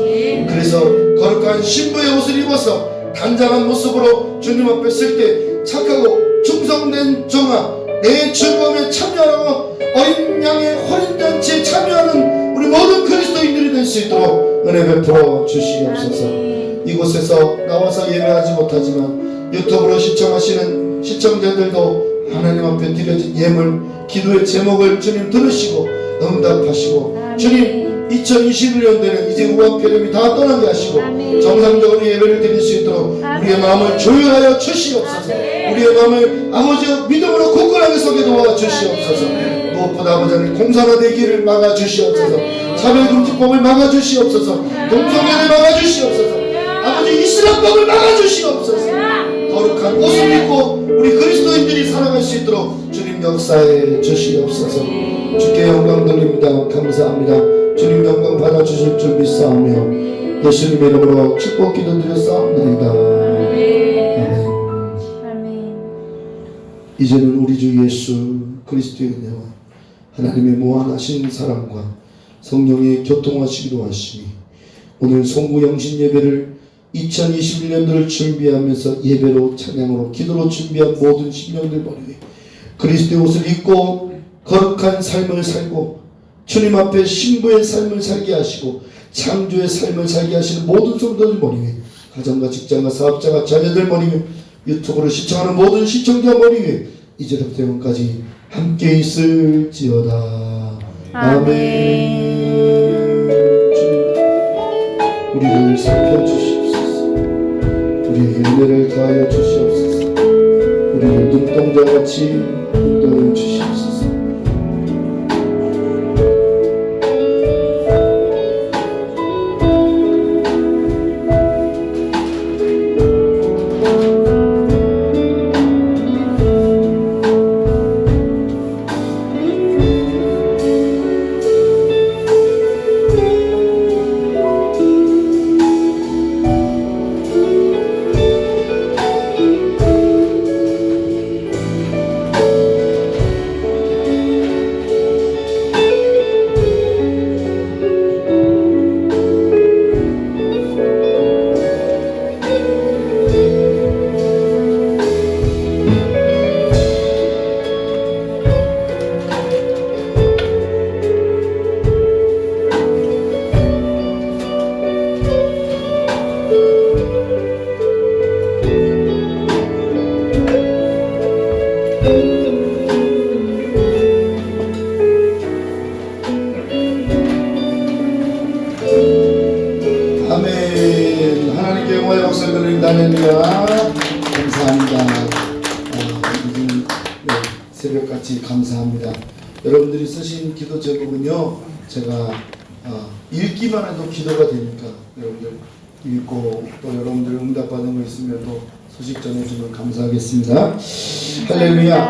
그래서 거룩한 신부의 옷을 입어서 단장한 모습으로 주님 앞에 쓸 때 착하고 충성된 종아, 내 즐거움에 참여하고 어린 양의 혼인잔치에 참여하는 우리 모든 그리스도인들이 될 수 있도록 은혜 베풀어 주시옵소서. 이곳에서 나와서 예배하지 못하지만 유튜브로 시청하시는 시청자들도 하나님 앞에 드려진 예물, 기도의 제목을 주님 들으시고 응답하시고 주님 2021년도에는 이제 우왕폐렴이 다 떠나게 하시고 정상적으로 예배를 드릴 수 있도록 우리의 마음을 조율하여 주시옵소서. 우리의 마음을 아버지의 믿음으로 굳건하게 서게 도와 주시옵소서. 무엇보다 아버지는 공산화되기를 막아 주시옵소서. 차별금지법을 막아 주시옵소서. 동성애를 막아 주시옵소서. 아버지 이슬람법을 막아 주시옵소서. 거룩한 옷을 입고 우리 그리스도인들이 살아갈 수 있도록 주님 역사해 주시옵소서. 주께 영광 돌립니다. 감사합니다. 주님 영광 받아주실 줄 믿사오며 예수님의 이름으로 축복 기도드렸사옵나이다. 아멘. 이제는 우리 주 예수 그리스도의 은혜와 하나님의 무한하신 사랑과 성령의 교통하시기로 하시니 오늘 송구 영신 예배를 2021년도를 준비하면서 예배로 찬양으로 기도로 준비한 모든 심령들 머리 위에 그리스도의 옷을 입고 거룩한 삶을 살고 주님 앞에 신부의 삶을 살게 하시고 창조의 삶을 살게 하시는 모든 성도들 머리 위에 가정과 직장과 사업자가 자녀들 머리 위에 유튜브를 시청하는 모든 시청자 머리 위에 이제부터 영원까지 함께 있을지어다. 아멘. 주님, 우리를 살펴주시옵소서. 우리에게 은혜를 더하여 주시옵소서. 우리를 눈동자같이 인도해 주시옵소서. 감사합니다. 여러분들이 쓰신 기도 제목은요, 제가 읽기만 해도 기도가 되니까 여러분들 읽고 또 여러분들 응답받은 거 있으면 또 소식 전해주면 감사하겠습니다. 할렐루야.